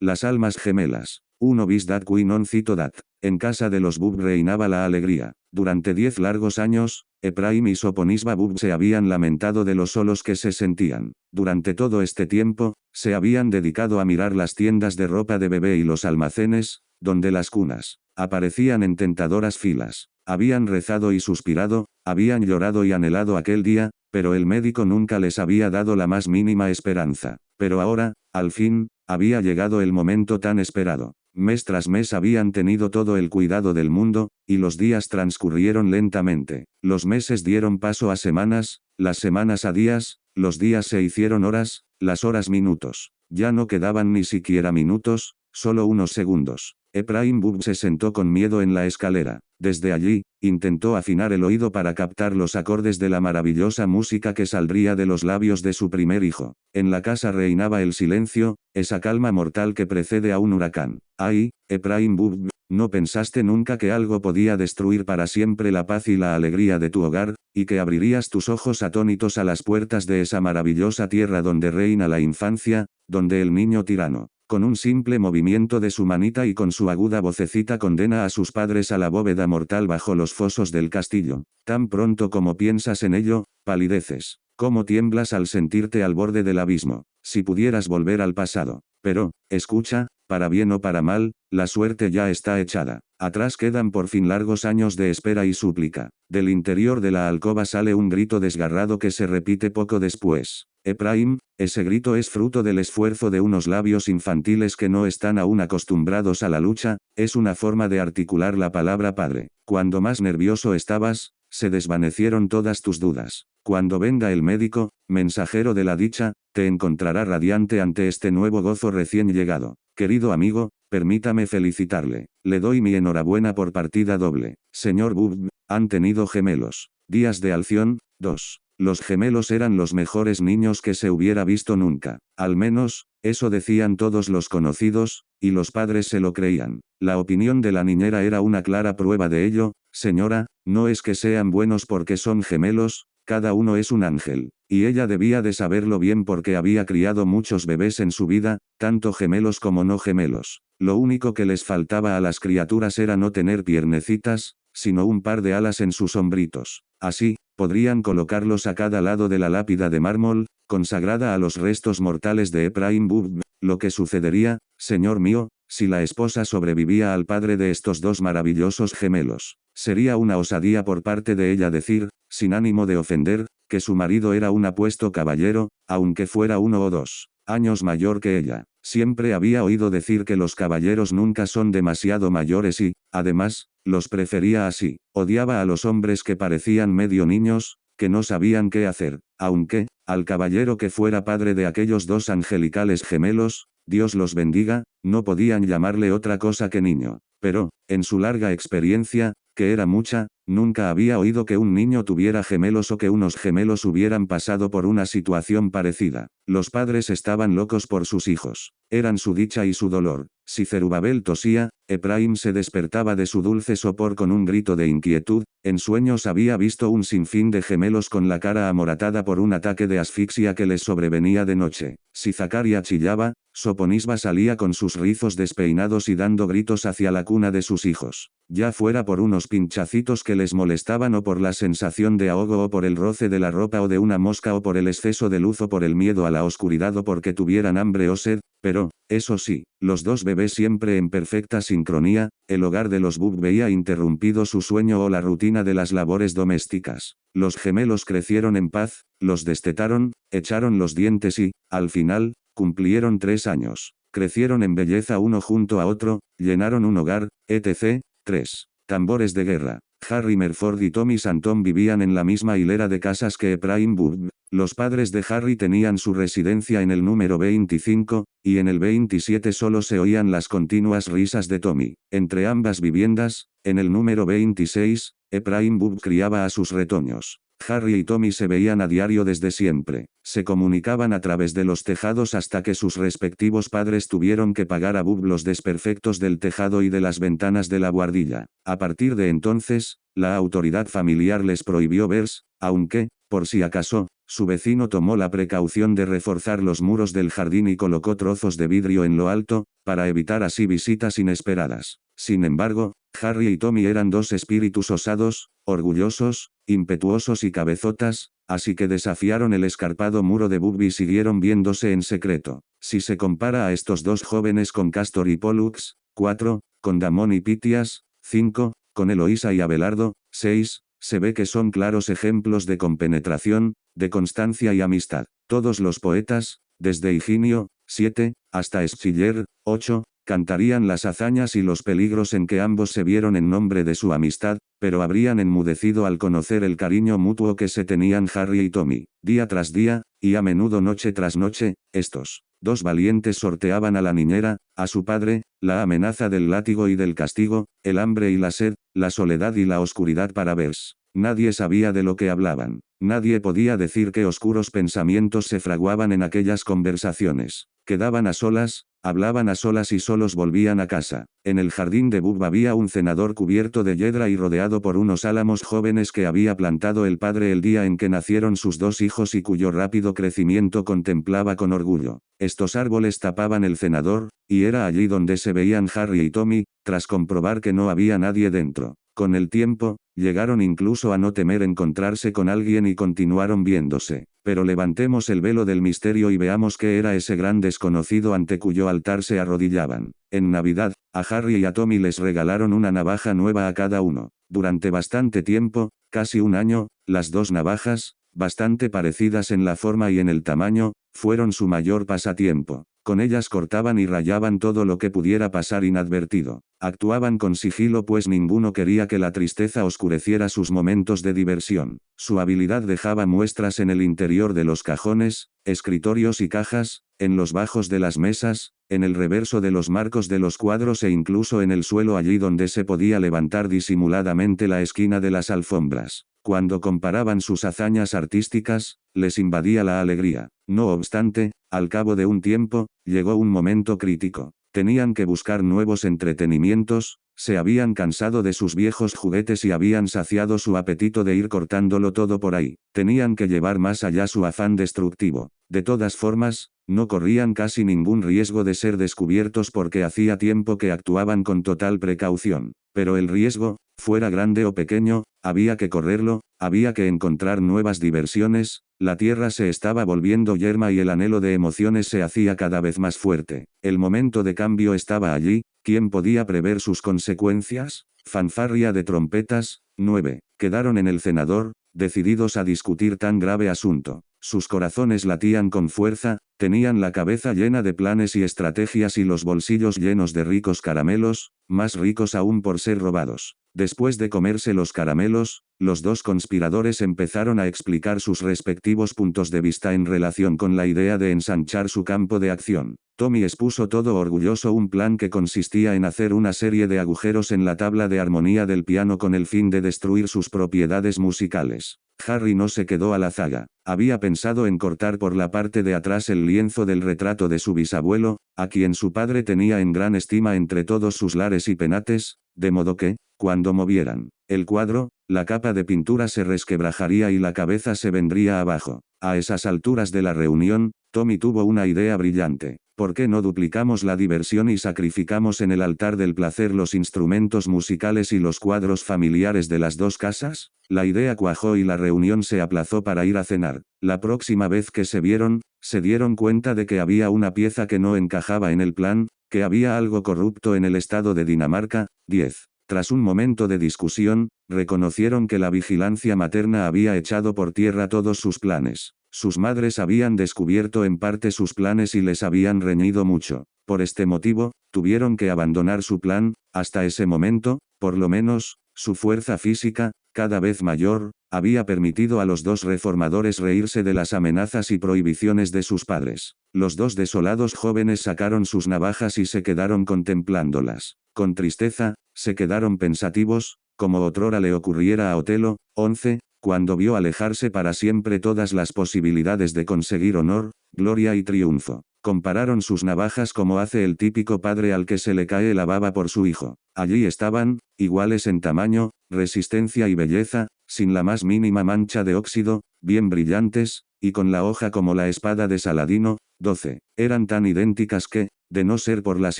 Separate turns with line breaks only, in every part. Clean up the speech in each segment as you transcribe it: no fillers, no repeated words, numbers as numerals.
Las almas gemelas. Uno bis dat qui non cito dat. En casa de los Bub reinaba la alegría. Durante 10 largos años, Ephraim y Soponisba Bub se habían lamentado de lo solos que se sentían. Durante todo este tiempo, se habían dedicado a mirar las tiendas de ropa de bebé y los almacenes, donde las cunas aparecían en tentadoras filas. Habían rezado y suspirado, habían llorado y anhelado aquel día, pero el médico nunca les había dado la más mínima esperanza. Pero ahora, al fin, había llegado el momento tan esperado. Mes tras mes habían tenido todo el cuidado del mundo, y los días transcurrieron lentamente. Los meses dieron paso a semanas, las semanas a días, los días se hicieron horas, las horas minutos. Ya no quedaban ni siquiera minutos, solo unos segundos. Ephraim Bub se sentó con miedo en la escalera. Desde allí, intentó afinar el oído para captar los acordes de la maravillosa música que saldría de los labios de su primer hijo. En la casa reinaba el silencio, esa calma mortal que precede a un huracán. ¡Ay, Ephraim Bub! ¿No pensaste nunca que algo podía destruir para siempre la paz y la alegría de tu hogar, y que abrirías tus ojos atónitos a las puertas de esa maravillosa tierra donde reina la infancia, donde el niño tirano, con un simple movimiento de su manita y con su aguda vocecita condena a sus padres a la bóveda mortal bajo los fosos del castillo? Tan pronto como piensas en ello, palideces. Cómo tiemblas al sentirte al borde del abismo. Si pudieras volver al pasado. Pero, escucha, para bien o para mal, la suerte ya está echada. Atrás quedan por fin largos años de espera y súplica. Del interior de la alcoba sale un grito desgarrado que se repite poco después. Ephraim, ese grito es fruto del esfuerzo de unos labios infantiles que no están aún acostumbrados a la lucha, es una forma de articular la palabra padre. Cuando más nervioso estabas, se desvanecieron todas tus dudas. Cuando venga el médico, mensajero de la dicha, te encontrará radiante ante este nuevo gozo recién llegado. Querido amigo, permítame felicitarle. Le doy mi enhorabuena por partida doble. Señor Bub, han tenido gemelos. Días de Alción, 2. Los gemelos eran los mejores niños que se hubiera visto nunca. Al menos, eso decían todos los conocidos, y los padres se lo creían. La opinión de la niñera era una clara prueba de ello. Señora, no es que sean buenos porque son gemelos, cada uno es un ángel. Y ella debía de saberlo bien porque había criado muchos bebés en su vida, tanto gemelos como no gemelos. Lo único que les faltaba a las criaturas era no tener piernecitas, sino un par de alas en sus hombritos. Así, podrían colocarlos a cada lado de la lápida de mármol, consagrada a los restos mortales de Ephraim Bub. Lo que sucedería, señor mío, si la esposa sobrevivía al padre de estos dos maravillosos gemelos. Sería una osadía por parte de ella decir, sin ánimo de ofender, que su marido era un apuesto caballero, aunque fuera 1 o 2 años mayor que ella. Siempre había oído decir que los caballeros nunca son demasiado mayores y, además, los prefería así. Odiaba a los hombres que parecían medio niños, que no sabían qué hacer. Aunque, al caballero que fuera padre de aquellos dos angelicales gemelos, Dios los bendiga, no podían llamarle otra cosa que niño. Pero, en su larga experiencia, que era mucha, nunca había oído que un niño tuviera gemelos o que unos gemelos hubieran pasado por una situación parecida. Los padres estaban locos por sus hijos. Eran su dicha y su dolor. Si Zerubabel tosía, Ephraim se despertaba de su dulce sopor con un grito de inquietud. En sueños había visto un sinfín de gemelos con la cara amoratada por un ataque de asfixia que les sobrevenía de noche. Si Zacaria chillaba, Soponisba salía con sus rizos despeinados y dando gritos hacia la cuna de sus hijos. Ya fuera por unos pinchacitos que les molestaban o por la sensación de ahogo o por el roce de la ropa o de una mosca o por el exceso de luz o por el miedo a la oscuridad o porque tuvieran hambre o sed, pero, eso sí, los dos bebés siempre en perfecta sincronía, el hogar de los Bub veía interrumpido su sueño o la rutina de las labores domésticas. Los gemelos crecieron en paz, los destetaron, echaron los dientes y, al final, cumplieron 3 años. Crecieron en belleza uno junto a otro, llenaron un hogar, etc. 3. Tambores de guerra. Harry Merford y Tommy Santon vivían en la misma hilera de casas que Ephraim Bub. Los padres de Harry tenían su residencia en el número 25, y en el 27 solo se oían las continuas risas de Tommy. Entre ambas viviendas, en el número 26, Ephraim Bubb criaba a sus retoños. Harry y Tommy se veían a diario desde siempre. Se comunicaban a través de los tejados hasta que sus respectivos padres tuvieron que pagar a Bubb los desperfectos del tejado y de las ventanas de la buhardilla. A partir de entonces, la autoridad familiar les prohibió verse, aunque, por si acaso, su vecino tomó la precaución de reforzar los muros del jardín y colocó trozos de vidrio en lo alto, para evitar así visitas inesperadas. Sin embargo, Harry y Tommy eran dos espíritus osados, orgullosos, impetuosos y cabezotas, así que desafiaron el escarpado muro de Bubb y siguieron viéndose en secreto. Si se compara a estos dos jóvenes con Castor y Pollux, 4, con Damon y Pythias, 5, con Eloísa y Abelardo, 6, se ve que son claros ejemplos de compenetración, de constancia y amistad. Todos los poetas, desde Higinio, 7, hasta Schiller, 8, cantarían las hazañas y los peligros en que ambos se vieron en nombre de su amistad, pero habrían enmudecido al conocer el cariño mutuo que se tenían Harry y Tommy. Día tras día, y a menudo noche tras noche, estos dos valientes sorteaban a la niñera, a su padre, la amenaza del látigo y del castigo, el hambre y la sed, la soledad y la oscuridad para verse. Nadie sabía de lo que hablaban. Nadie podía decir qué oscuros pensamientos se fraguaban en aquellas conversaciones. Quedaban a solas, hablaban a solas y solos volvían a casa. En el jardín de Bubb había un cenador cubierto de yedra y rodeado por unos álamos jóvenes que había plantado el padre el día en que nacieron sus dos hijos y cuyo rápido crecimiento contemplaba con orgullo. Estos árboles tapaban el cenador, y era allí donde se veían Harry y Tommy, tras comprobar que no había nadie dentro. Con el tiempo, llegaron incluso a no temer encontrarse con alguien y continuaron viéndose. Pero levantemos el velo del misterio y veamos qué era ese gran desconocido ante cuyo altar se arrodillaban. En Navidad, a Harry y a Tommy les regalaron una navaja nueva a cada uno. Durante bastante tiempo, casi un año, las dos navajas, bastante parecidas en la forma y en el tamaño, fueron su mayor pasatiempo. Con ellas cortaban y rayaban todo lo que pudiera pasar inadvertido. Actuaban con sigilo pues ninguno quería que la tristeza oscureciera sus momentos de diversión. Su habilidad dejaba muestras en el interior de los cajones, escritorios y cajas, en los bajos de las mesas, en el reverso de los marcos de los cuadros e incluso en el suelo allí donde se podía levantar disimuladamente la esquina de las alfombras. Cuando comparaban sus hazañas artísticas, les invadía la alegría. No obstante, al cabo de un tiempo, llegó un momento crítico. Tenían que buscar nuevos entretenimientos, se habían cansado de sus viejos juguetes y habían saciado su apetito de ir cortándolo todo por ahí. Tenían que llevar más allá su afán destructivo. De todas formas, no corrían casi ningún riesgo de ser descubiertos porque hacía tiempo que actuaban con total precaución. Pero el riesgo, fuera grande o pequeño, había que correrlo, había que encontrar nuevas diversiones, la tierra se estaba volviendo yerma y el anhelo de emociones se hacía cada vez más fuerte. El momento de cambio estaba allí, ¿quién podía prever sus consecuencias? Fanfarria de trompetas. 9. Quedaron en el cenador, decididos a discutir tan grave asunto. Sus corazones latían con fuerza, tenían la cabeza llena de planes y estrategias y los bolsillos llenos de ricos caramelos, más ricos aún por ser robados. Después de comerse los caramelos, los dos conspiradores empezaron a explicar sus respectivos puntos de vista en relación con la idea de ensanchar su campo de acción. Tommy expuso todo orgulloso un plan que consistía en hacer una serie de agujeros en la tabla de armonía del piano con el fin de destruir sus propiedades musicales. Harry no se quedó a la zaga. Había pensado en cortar por la parte de atrás el lienzo del retrato de su bisabuelo, a quien su padre tenía en gran estima entre todos sus lares y penates, de modo que, cuando movieran el cuadro, la capa de pintura se resquebrajaría y la cabeza se vendría abajo. A esas alturas de la reunión, Tommy tuvo una idea brillante. ¿Por qué no duplicamos la diversión y sacrificamos en el altar del placer los instrumentos musicales y los cuadros familiares de las dos casas? La idea cuajó y la reunión se aplazó para ir a cenar. La próxima vez que se vieron, se dieron cuenta de que había una pieza que no encajaba en el plan, que había algo corrupto en el estado de Dinamarca. 10. Tras un momento de discusión, reconocieron que la vigilancia materna había echado por tierra todos sus planes. Sus madres habían descubierto en parte sus planes y les habían reñido mucho. Por este motivo, tuvieron que abandonar su plan. Hasta ese momento, por lo menos, su fuerza física, cada vez mayor, había permitido a los dos reformadores reírse de las amenazas y prohibiciones de sus padres. Los dos desolados jóvenes sacaron sus navajas y se quedaron contemplándolas. Con tristeza, se quedaron pensativos, como otrora le ocurriera a Otelo. 11. Cuando vio alejarse para siempre todas las posibilidades de conseguir honor, gloria y triunfo. Compararon sus navajas como hace el típico padre al que se le cae la baba por su hijo. Allí estaban, iguales en tamaño, resistencia y belleza, sin la más mínima mancha de óxido, bien brillantes, y con la hoja como la espada de Saladino. 12. Eran tan idénticas que, de no ser por las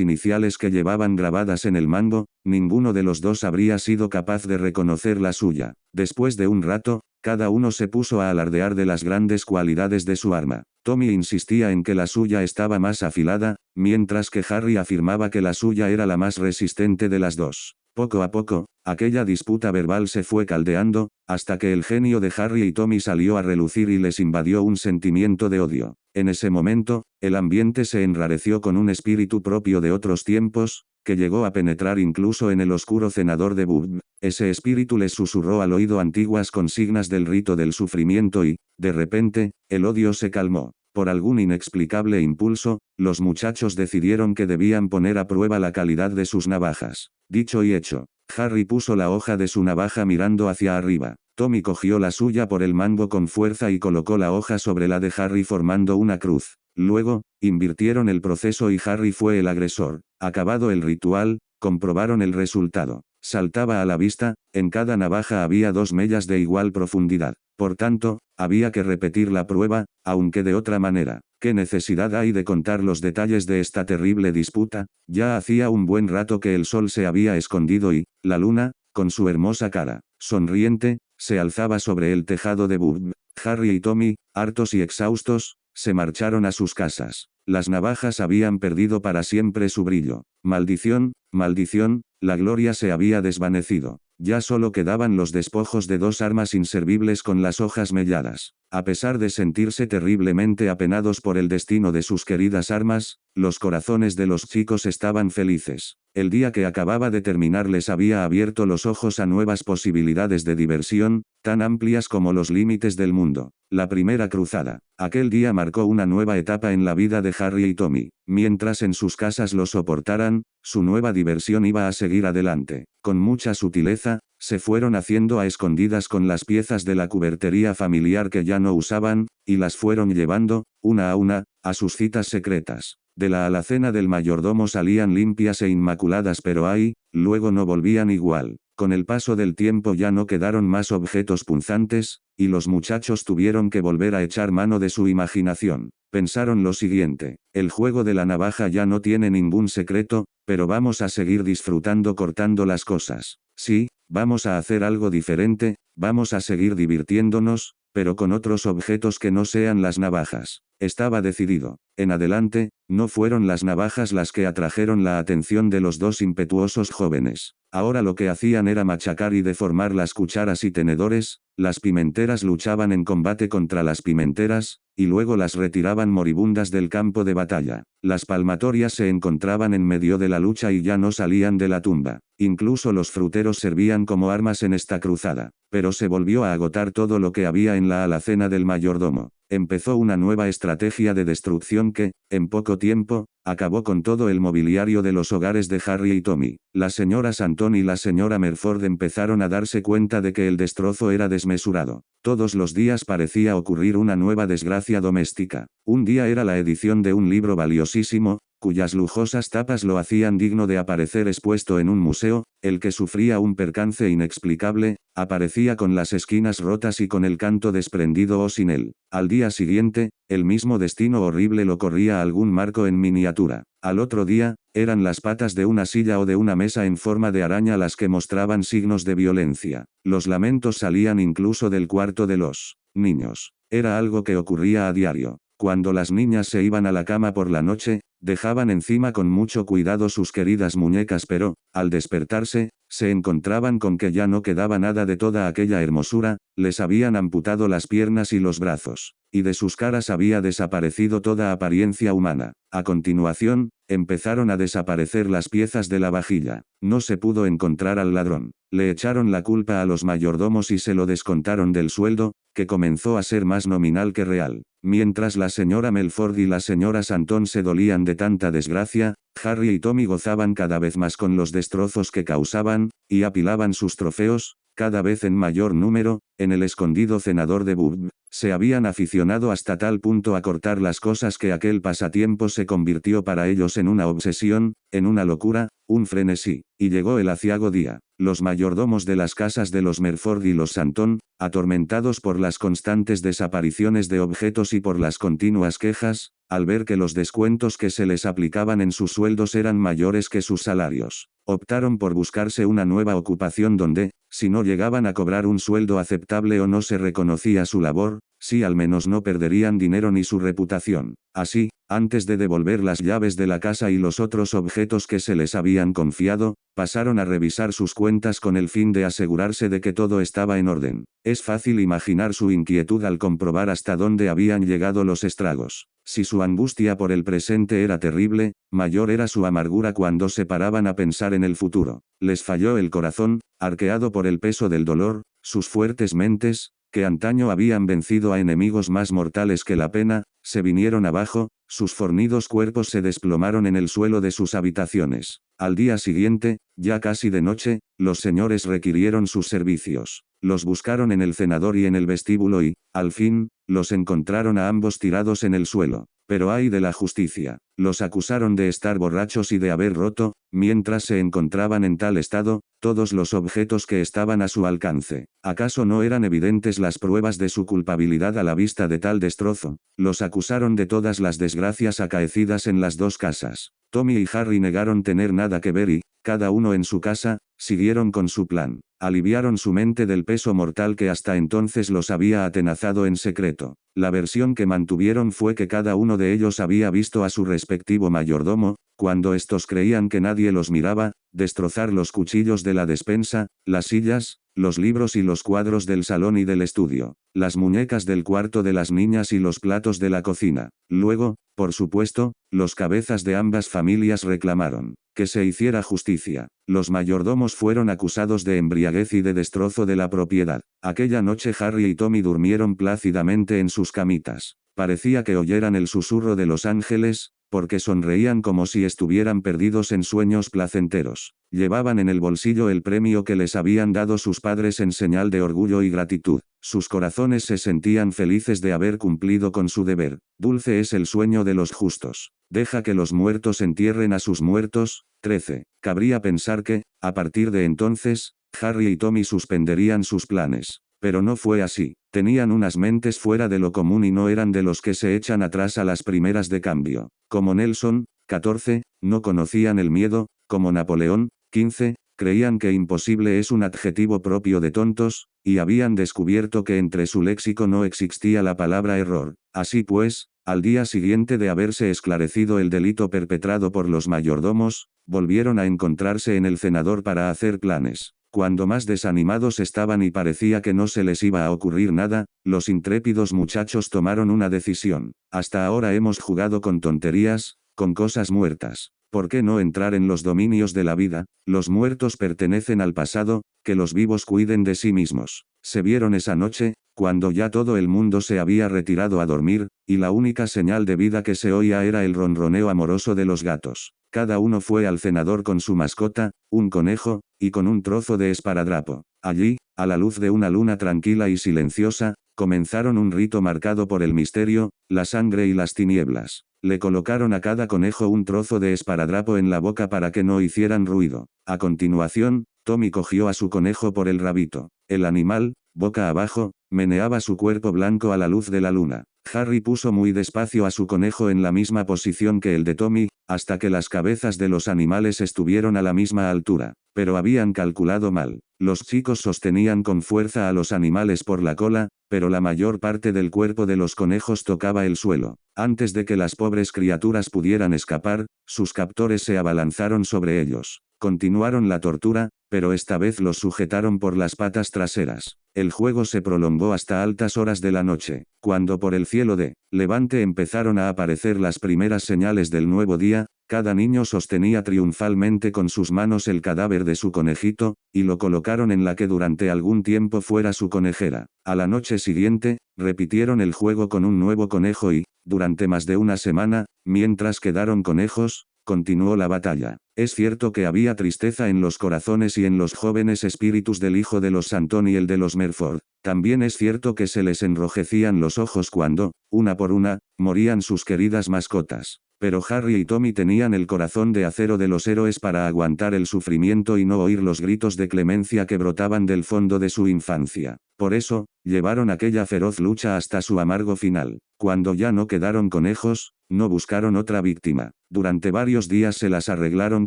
iniciales que llevaban grabadas en el mango, ninguno de los dos habría sido capaz de reconocer la suya. Después de un rato, cada uno se puso a alardear de las grandes cualidades de su arma. Tommy insistía en que la suya estaba más afilada, mientras que Harry afirmaba que la suya era la más resistente de las dos. Poco a poco, aquella disputa verbal se fue caldeando, hasta que el genio de Harry y Tommy salió a relucir y les invadió un sentimiento de odio. En ese momento, el ambiente se enrareció con un espíritu propio de otros tiempos, que llegó a penetrar incluso en el oscuro cenador de Bub. Ese espíritu les susurró al oído antiguas consignas del rito del sufrimiento y, de repente, el odio se calmó. Por algún inexplicable impulso, los muchachos decidieron que debían poner a prueba la calidad de sus navajas. Dicho y hecho. Harry puso la hoja de su navaja mirando hacia arriba. Tommy cogió la suya por el mango con fuerza y colocó la hoja sobre la de Harry formando una cruz. Luego, invirtieron el proceso y Harry fue el agresor. Acabado el ritual, comprobaron el resultado. Saltaba a la vista, en cada navaja había 2 mellas de igual profundidad. Por tanto, había que repetir la prueba, aunque de otra manera. ¿Qué necesidad hay de contar los detalles de esta terrible disputa? Ya hacía un buen rato que el sol se había escondido y, la luna, con su hermosa cara sonriente, se alzaba sobre el tejado de Bub. Harry y Tommy, hartos y exhaustos, se marcharon a sus casas. Las navajas habían perdido para siempre su brillo. Maldición, maldición, la gloria se había desvanecido. Ya solo quedaban los despojos de 2 armas inservibles con las hojas melladas. A pesar de sentirse terriblemente apenados por el destino de sus queridas armas, los corazones de los chicos estaban felices. El día que acababa de terminar les había abierto los ojos a nuevas posibilidades de diversión, tan amplias como los límites del mundo. La primera cruzada. Aquel día marcó una nueva etapa en la vida de Harry y Tommy. Mientras en sus casas lo soportaran, su nueva diversión iba a seguir adelante. Con mucha sutileza, se fueron haciendo a escondidas con las piezas de la cubertería familiar que ya no usaban, y las fueron llevando, una a una, a sus citas secretas. De la alacena del mayordomo salían limpias e inmaculadas pero luego no volvían igual. Con el paso del tiempo ya no quedaron más objetos punzantes, y los muchachos tuvieron que volver a echar mano de su imaginación. Pensaron lo siguiente: el juego de la navaja ya no tiene ningún secreto, pero vamos a seguir disfrutando cortando las cosas. Sí, vamos a hacer algo diferente, vamos a seguir divirtiéndonos, pero con otros objetos que no sean las navajas. Estaba decidido. En adelante, no fueron las navajas las que atrajeron la atención de los dos impetuosos jóvenes. Ahora lo que hacían era machacar y deformar las cucharas y tenedores, las pimenteras luchaban en combate contra las pimenteras, y luego las retiraban moribundas del campo de batalla. Las palmatorias se encontraban en medio de la lucha y ya no salían de la tumba. Incluso los fruteros servían como armas en esta cruzada. Pero se volvió a agotar todo lo que había en la alacena del mayordomo. Empezó una nueva estrategia de destrucción que, en poco tiempo, acabó con todo el mobiliario de los hogares de Harry y Tommy. La señora Santón y la señora Merford empezaron a darse cuenta de que el destrozo era desmesurado. Todos los días parecía ocurrir una nueva desgracia doméstica. Un día era la edición de un libro valiosísimo, cuyas lujosas tapas lo hacían digno de aparecer expuesto en un museo. El que sufría un percance inexplicable, aparecía con las esquinas rotas y con el canto desprendido o sin él. Al día siguiente, el mismo destino horrible lo corría algún marco en miniatura. Al otro día, eran las patas de una silla o de una mesa en forma de araña las que mostraban signos de violencia. Los lamentos salían incluso del cuarto de los niños. Era algo que ocurría a diario. Cuando las niñas se iban a la cama por la noche, dejaban encima con mucho cuidado sus queridas muñecas pero, al despertarse, se encontraban con que ya no quedaba nada de toda aquella hermosura, les habían amputado las piernas y los brazos. y de sus caras había desaparecido toda apariencia humana. A continuación, empezaron a desaparecer las piezas de la vajilla. No se pudo encontrar al ladrón. Le echaron la culpa a los mayordomos y se lo descontaron del sueldo, que comenzó a ser más nominal que real. Mientras la señora Melford y la señora Santón se dolían de tanta desgracia, Harry y Tommy gozaban cada vez más con los destrozos que causaban, y apilaban sus trofeos, cada vez en mayor número, en el escondido cenador de Bub. Se habían aficionado hasta tal punto a cortar las cosas que aquel pasatiempo se convirtió para ellos en una obsesión, en una locura, un frenesí. Y llegó el aciago día. Los mayordomos de las casas de los Melford y los Santón, atormentados por las constantes desapariciones de objetos y por las continuas quejas, al ver que los descuentos que se les aplicaban en sus sueldos eran mayores que sus salarios, optaron por buscarse una nueva ocupación donde, si no llegaban a cobrar un sueldo aceptable o no se reconocía su labor, sí al menos no perderían dinero ni su reputación. Así, antes de devolver las llaves de la casa y los otros objetos que se les habían confiado, pasaron a revisar sus cuentas con el fin de asegurarse de que todo estaba en orden. Es fácil imaginar su inquietud al comprobar hasta dónde habían llegado los estragos. Si su angustia por el presente era terrible, mayor era su amargura cuando se paraban a pensar en el futuro. Les falló el corazón, arqueado por el peso del dolor, sus fuertes mentes, que antaño habían vencido a enemigos más mortales que la pena, se vinieron abajo, sus fornidos cuerpos se desplomaron en el suelo de sus habitaciones. Al día siguiente, ya casi de noche, los señores requirieron sus servicios. Los buscaron en el cenador y en el vestíbulo y, al fin, los encontraron a ambos tirados en el suelo. Pero ay de la justicia. Los acusaron de estar borrachos y de haber roto, mientras se encontraban en tal estado, todos los objetos que estaban a su alcance. ¿Acaso no eran evidentes las pruebas de su culpabilidad a la vista de tal destrozo? Los acusaron de todas las desgracias acaecidas en las dos casas. Tommy y Harry negaron tener nada que ver y, cada uno en su casa, siguieron con su plan. Aliviaron su mente del peso mortal que hasta entonces los había atenazado en secreto. La versión que mantuvieron fue que cada uno de ellos había visto a su respectivo mayordomo, cuando estos creían que nadie los miraba, destrozar los cuchillos de la despensa, las sillas, los libros y los cuadros del salón y del estudio, las muñecas del cuarto de las niñas y los platos de la cocina. Luego, por supuesto, los cabezas de ambas familias reclamaron que se hiciera justicia. Los mayordomos fueron acusados de embriaguez y de destrozo de la propiedad. Aquella noche Harry y Tommy durmieron plácidamente en sus camitas. Parecía que oyeran el susurro de los ángeles, porque sonreían como si estuvieran perdidos en sueños placenteros. Llevaban en el bolsillo el premio que les habían dado sus padres en señal de orgullo y gratitud. Sus corazones se sentían felices de haber cumplido con su deber. Dulce es el sueño de los justos. Deja que los muertos entierren a sus muertos. 13. Cabría pensar que, a partir de entonces, Harry y Tommy suspenderían sus planes. Pero no fue así. Tenían unas mentes fuera de lo común y no eran de los que se echan atrás a las primeras de cambio. Como Nelson, 14, no conocían el miedo, como Napoleón, 15, creían que imposible es un adjetivo propio de tontos, y habían descubierto que entre su léxico no existía la palabra error. Así pues, al día siguiente de haberse esclarecido el delito perpetrado por los mayordomos, volvieron a encontrarse en el cenador para hacer planes. Cuando más desanimados estaban y parecía que no se les iba a ocurrir nada, los intrépidos muchachos tomaron una decisión. Hasta ahora hemos jugado con tonterías, con cosas muertas. ¿Por qué no entrar en los dominios de la vida? Los muertos pertenecen al pasado, que los vivos cuiden de sí mismos. Se vieron esa noche, cuando ya todo el mundo se había retirado a dormir, y la única señal de vida que se oía era el ronroneo amoroso de los gatos. Cada uno fue al cenador con su mascota, un conejo, y con un trozo de esparadrapo. Allí, a la luz de una luna tranquila y silenciosa, comenzaron un rito marcado por el misterio, la sangre y las tinieblas. Le colocaron a cada conejo un trozo de esparadrapo en la boca para que no hicieran ruido. A continuación, Tommy cogió a su conejo por el rabito. El animal, boca abajo, meneaba su cuerpo blanco a la luz de la luna. Harry puso muy despacio a su conejo en la misma posición que el de Tommy, hasta que las cabezas de los animales estuvieron a la misma altura. Pero habían calculado mal. Los chicos sostenían con fuerza a los animales por la cola, pero la mayor parte del cuerpo de los conejos tocaba el suelo. Antes de que las pobres criaturas pudieran escapar, sus captores se abalanzaron sobre ellos. Continuaron la tortura, pero esta vez los sujetaron por las patas traseras. El juego se prolongó hasta altas horas de la noche, cuando por el cielo de Levante empezaron a aparecer las primeras señales del nuevo día. Cada niño sostenía triunfalmente con sus manos el cadáver de su conejito, y lo colocaron en la que durante algún tiempo fuera su conejera. A la noche siguiente, repitieron el juego con un nuevo conejo y, durante más de una semana, mientras quedaron conejos, continuó la batalla. Es cierto que había tristeza en los corazones y en los jóvenes espíritus del hijo de los Santón y el de los Merford. También es cierto que se les enrojecían los ojos cuando, una por una, morían sus queridas mascotas. Pero Harry y Tommy tenían el corazón de acero de los héroes para aguantar el sufrimiento y no oír los gritos de clemencia que brotaban del fondo de su infancia. Por eso, llevaron aquella feroz lucha hasta su amargo final. Cuando ya no quedaron conejos, no buscaron otra víctima. Durante varios días se las arreglaron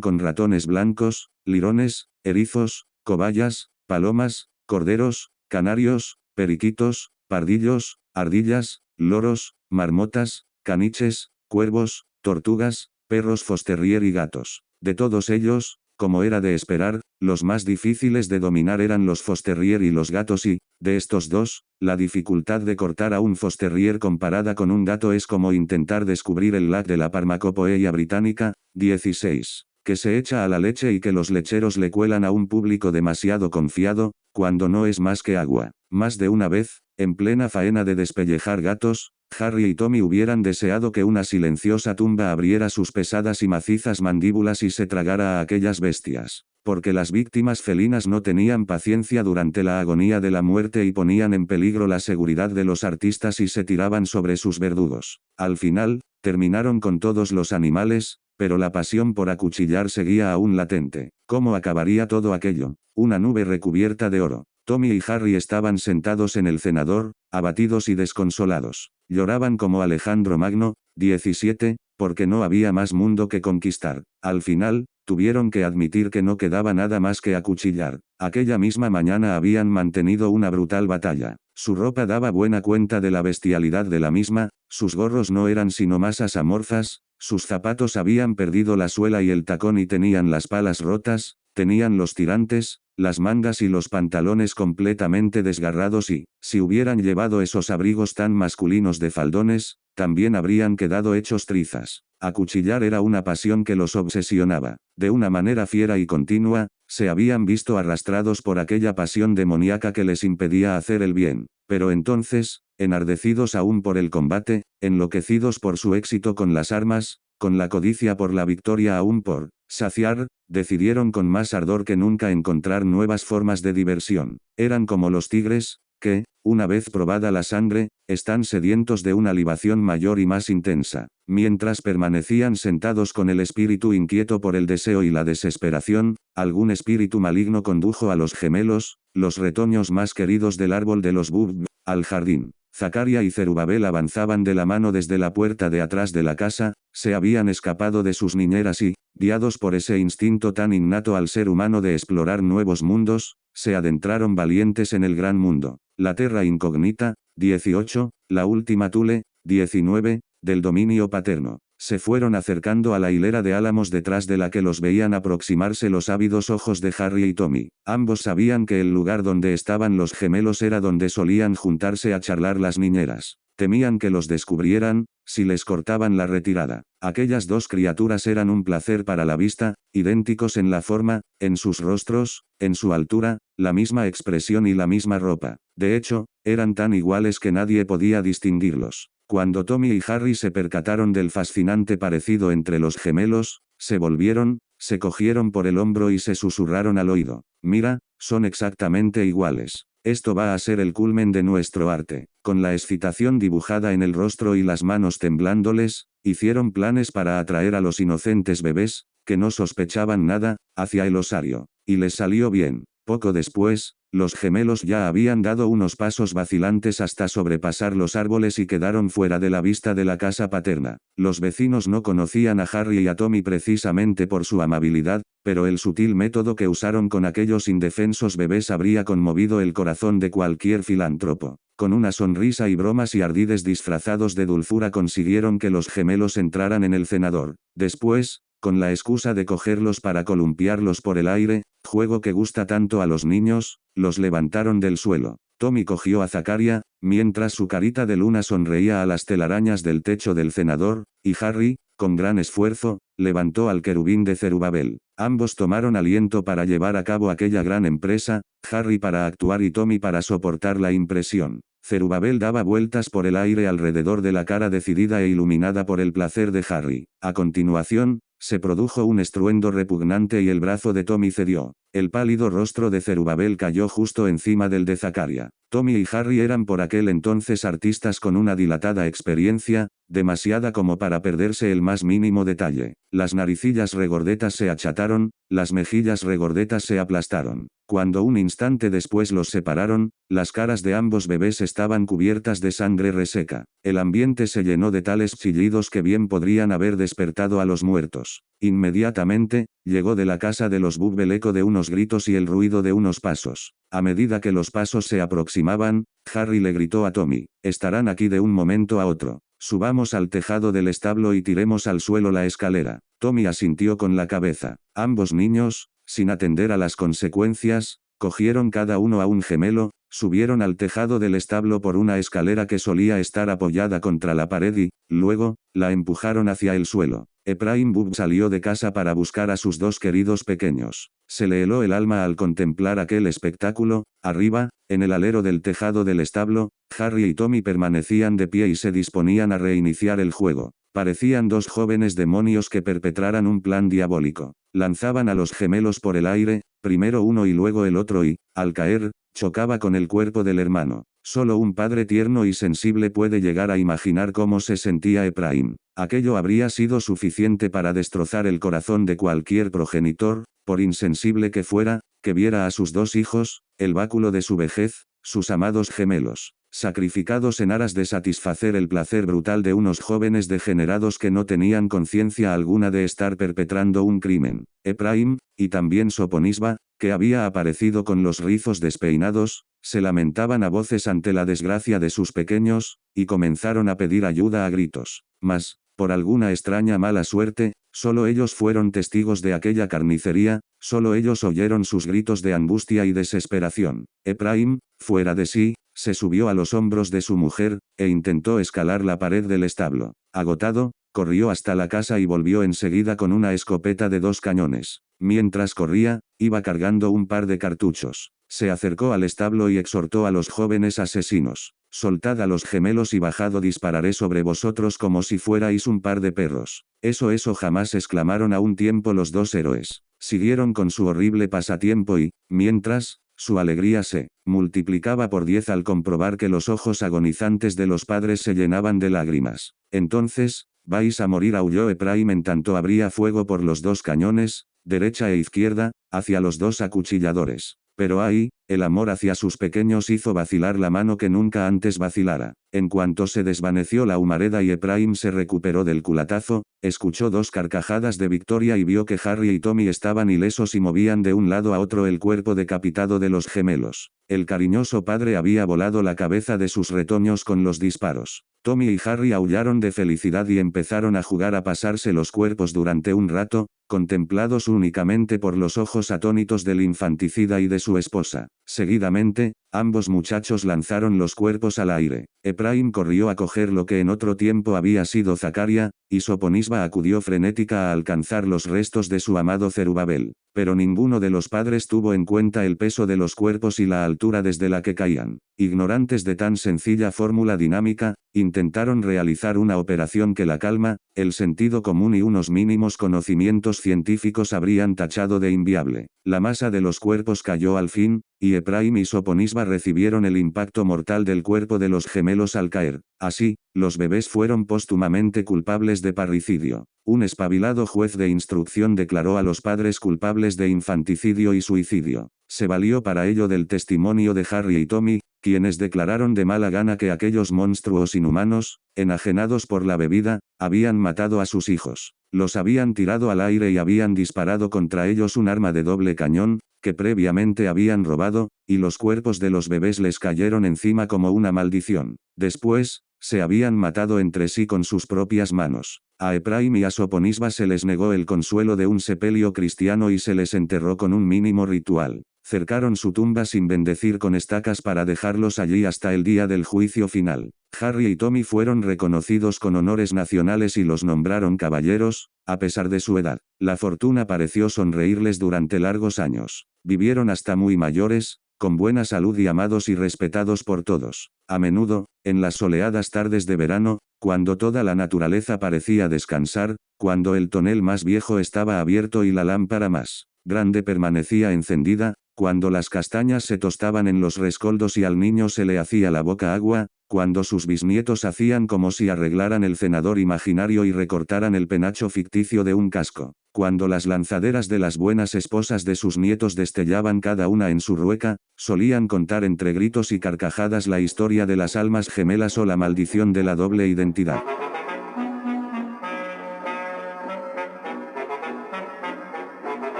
con ratones blancos, lirones, erizos, cobayas, palomas, corderos, canarios, periquitos, pardillos, ardillas, loros, marmotas, caniches, cuervos, tortugas, perros fosterrier y gatos. De todos ellos, como era de esperar, los más difíciles de dominar eran los fosterrier y los gatos y, de estos dos, la dificultad de cortar a un fosterrier comparada con un gato es como intentar descubrir el lac de la Pharmacopoeia británica, 16, que se echa a la leche y que los lecheros le cuelan a un público demasiado confiado, cuando no es más que agua. Más de una vez, en plena faena de despellejar gatos, Harry y Tommy hubieran deseado que una silenciosa tumba abriera sus pesadas y macizas mandíbulas y se tragara a aquellas bestias, porque las víctimas felinas no tenían paciencia durante la agonía de la muerte y ponían en peligro la seguridad de los artistas y se tiraban sobre sus verdugos. Al final, terminaron con todos los animales, pero la pasión por acuchillar seguía aún latente. ¿Cómo acabaría todo aquello? Una nube recubierta de oro. Tommy y Harry estaban sentados en el cenador, abatidos y desconsolados. Lloraban como Alejandro Magno, 17, porque no había más mundo que conquistar. Al final, tuvieron que admitir que no quedaba nada más que acuchillar. Aquella misma mañana habían mantenido una brutal batalla. Su ropa daba buena cuenta de la bestialidad de la misma, sus gorros no eran sino masas amorfas, sus zapatos habían perdido la suela y el tacón y tenían las palas rotas, tenían los tirantes, las mangas y los pantalones completamente desgarrados y, si hubieran llevado esos abrigos tan masculinos de faldones, también habrían quedado hechos trizas. Acuchillar era una pasión que los obsesionaba. De una manera fiera y continua, se habían visto arrastrados por aquella pasión demoníaca que les impedía hacer el bien. Pero entonces, enardecidos aún por el combate, enloquecidos por su éxito con las armas, con la codicia por la victoria aún por saciar, decidieron con más ardor que nunca encontrar nuevas formas de diversión. Eran como los tigres, que, una vez probada la sangre, están sedientos de una libación mayor y más intensa. Mientras permanecían sentados con el espíritu inquieto por el deseo y la desesperación, algún espíritu maligno condujo a los gemelos, los retoños más queridos del árbol de los Bub, al jardín. Zacaria y Zerubabel avanzaban de la mano desde la puerta de atrás de la casa, se habían escapado de sus niñeras y, guiados por ese instinto tan innato al ser humano de explorar nuevos mundos, se adentraron valientes en el gran mundo. La Terra Incognita, 18, la última Thule, 19, del dominio paterno. Se fueron acercando a la hilera de álamos detrás de la que los veían aproximarse los ávidos ojos de Harry y Tommy. Ambos sabían que el lugar donde estaban los gemelos era donde solían juntarse a charlar las niñeras. Temían que los descubrieran, si les cortaban la retirada. Aquellas dos criaturas eran un placer para la vista, idénticos en la forma, en sus rostros, en su altura, la misma expresión y la misma ropa. De hecho, eran tan iguales que nadie podía distinguirlos. Cuando Tommy y Harry se percataron del fascinante parecido entre los gemelos, se volvieron, se cogieron por el hombro y se susurraron al oído. Mira, son exactamente iguales. Esto va a ser el culmen de nuestro arte. Con la excitación dibujada en el rostro y las manos temblándoles, hicieron planes para atraer a los inocentes bebés, que no sospechaban nada, hacia el osario. Y les salió bien. Poco después, los gemelos ya habían dado unos pasos vacilantes hasta sobrepasar los árboles y quedaron fuera de la vista de la casa paterna. Los vecinos no conocían a Harry y a Tommy precisamente por su amabilidad, pero el sutil método que usaron con aquellos indefensos bebés habría conmovido el corazón de cualquier filántropo. Con una sonrisa y bromas y ardides disfrazados de dulzura consiguieron que los gemelos entraran en el cenador. Después, con la excusa de cogerlos para columpiarlos por el aire, juego que gusta tanto a los niños, los levantaron del suelo. Tommy cogió a Zakaria, mientras su carita de luna sonreía a las telarañas del techo del cenador, y Harry, con gran esfuerzo, levantó al querubín de Zerubabel. Ambos tomaron aliento para llevar a cabo aquella gran empresa, Harry para actuar y Tommy para soportar la impresión. Zerubabel daba vueltas por el aire alrededor de la cara decidida e iluminada por el placer de Harry. A continuación, se produjo un estruendo repugnante y el brazo de Tommy cedió. El pálido rostro de Zerubabel cayó justo encima del de Zakaria. Tommy y Harry eran por aquel entonces artistas con una dilatada experiencia, demasiada como para perderse el más mínimo detalle. Las naricillas regordetas se achataron, las mejillas regordetas se aplastaron. Cuando un instante después los separaron, las caras de ambos bebés estaban cubiertas de sangre reseca. El ambiente se llenó de tales chillidos que bien podrían haber despertado a los muertos. Inmediatamente, llegó de la casa de los Bubble el eco de unos gritos y el ruido de unos pasos. A medida que los pasos se aproximaban, Harry le gritó a Tommy: «Estarán aquí de un momento a otro. Subamos al tejado del establo y tiremos al suelo la escalera». Tommy asintió con la cabeza. Ambos niños, sin atender a las consecuencias, cogieron cada uno a un gemelo, subieron al tejado del establo por una escalera que solía estar apoyada contra la pared y, luego, la empujaron hacia el suelo. Ephraim Bubb salió de casa para buscar a sus dos queridos pequeños. Se le heló el alma al contemplar aquel espectáculo. Arriba, en el alero del tejado del establo, Harry y Tommy permanecían de pie y se disponían a reiniciar el juego. Parecían dos jóvenes demonios que perpetraran un plan diabólico. Lanzaban a los gemelos por el aire, primero uno y luego el otro y, al caer, chocaba con el cuerpo del hermano. Solo un padre tierno y sensible puede llegar a imaginar cómo se sentía Ephraim. Aquello habría sido suficiente para destrozar el corazón de cualquier progenitor, por insensible que fuera, que viera a sus dos hijos, el báculo de su vejez, sus amados gemelos, sacrificados en aras de satisfacer el placer brutal de unos jóvenes degenerados que no tenían conciencia alguna de estar perpetrando un crimen. Ephraim, y también Soponisba, que había aparecido con los rizos despeinados, se lamentaban a voces ante la desgracia de sus pequeños, y comenzaron a pedir ayuda a gritos. Mas, por alguna extraña mala suerte, solo ellos fueron testigos de aquella carnicería, solo ellos oyeron sus gritos de angustia y desesperación. Ephraim, fuera de sí, se subió a los hombros de su mujer, e intentó escalar la pared del establo. Agotado, corrió hasta la casa y volvió enseguida con una escopeta de 2 cañones. Mientras corría, iba cargando un par de cartuchos. Se acercó al establo y exhortó a los jóvenes asesinos: «Soltad a los gemelos y bajad o dispararé sobre vosotros como si fuerais un par de perros». Eso jamás, exclamaron a un tiempo los dos héroes. Siguieron con su horrible pasatiempo y, mientras, su alegría se multiplicaba por 10 al comprobar que los ojos agonizantes de los padres se llenaban de lágrimas. «Entonces, vais a morir», aulló Ephraim en tanto abría fuego por los 2 cañones, derecha e izquierda, hacia los 2 acuchilladores. Pero ahí, el amor hacia sus pequeños hizo vacilar la mano que nunca antes vacilara. En cuanto se desvaneció la humareda y Ephraim se recuperó del culatazo, escuchó 2 carcajadas de victoria y vio que Harry y Tommy estaban ilesos y movían de un lado a otro el cuerpo decapitado de los gemelos. El cariñoso padre había volado la cabeza de sus retoños con los disparos. Tommy y Harry aullaron de felicidad y empezaron a jugar a pasarse los cuerpos durante un rato, contemplados únicamente por los ojos atónitos del infanticida y de su esposa. Seguidamente, ambos muchachos lanzaron los cuerpos al aire. Ephraim corrió a coger lo que en otro tiempo había sido Zakaria, y Soponisba acudió frenética a alcanzar los restos de su amado Zerubabel. Pero ninguno de los padres tuvo en cuenta el peso de los cuerpos y la altura desde la que caían. Ignorantes de tan sencilla fórmula dinámica, intentaron realizar una operación que la calma, el sentido común y unos mínimos conocimientos científicos habrían tachado de inviable. La masa de los cuerpos cayó al fin, y Ephraim y Soponisba recibieron el impacto mortal del cuerpo de los gemelos al caer. Así, los bebés fueron póstumamente culpables de parricidio. Un espabilado juez de instrucción declaró a los padres culpables de infanticidio y suicidio. Se valió para ello del testimonio de Harry y Tommy, quienes declararon de mala gana que aquellos monstruos inhumanos, enajenados por la bebida, habían matado a sus hijos. Los habían tirado al aire y habían disparado contra ellos un arma de doble cañón, que previamente habían robado, y los cuerpos de los bebés les cayeron encima como una maldición. Después, Se habían matado entre sí con sus propias manos. A Ephraim y a Soponisba se les negó el consuelo de un sepelio cristiano y se les enterró con un mínimo ritual. Cercaron su tumba sin bendecir con estacas para dejarlos allí hasta el día del juicio final. Harry y Tommy fueron reconocidos con honores nacionales y los nombraron caballeros, a pesar de su edad. La fortuna pareció sonreírles durante largos años. Vivieron hasta muy mayores, con buena salud y amados y respetados por todos. A menudo, en las soleadas tardes de verano, cuando toda la naturaleza parecía descansar, cuando el tonel más viejo estaba abierto y la lámpara más grande permanecía encendida, cuando las castañas se tostaban en los rescoldos y al niño se le hacía la boca agua, cuando sus bisnietos hacían como si arreglaran el cenador imaginario y recortaran el penacho ficticio de un casco, cuando las lanzaderas de las buenas esposas de sus nietos destellaban cada una en su rueca, solían contar entre gritos y carcajadas la historia de las almas gemelas o la maldición de la doble identidad.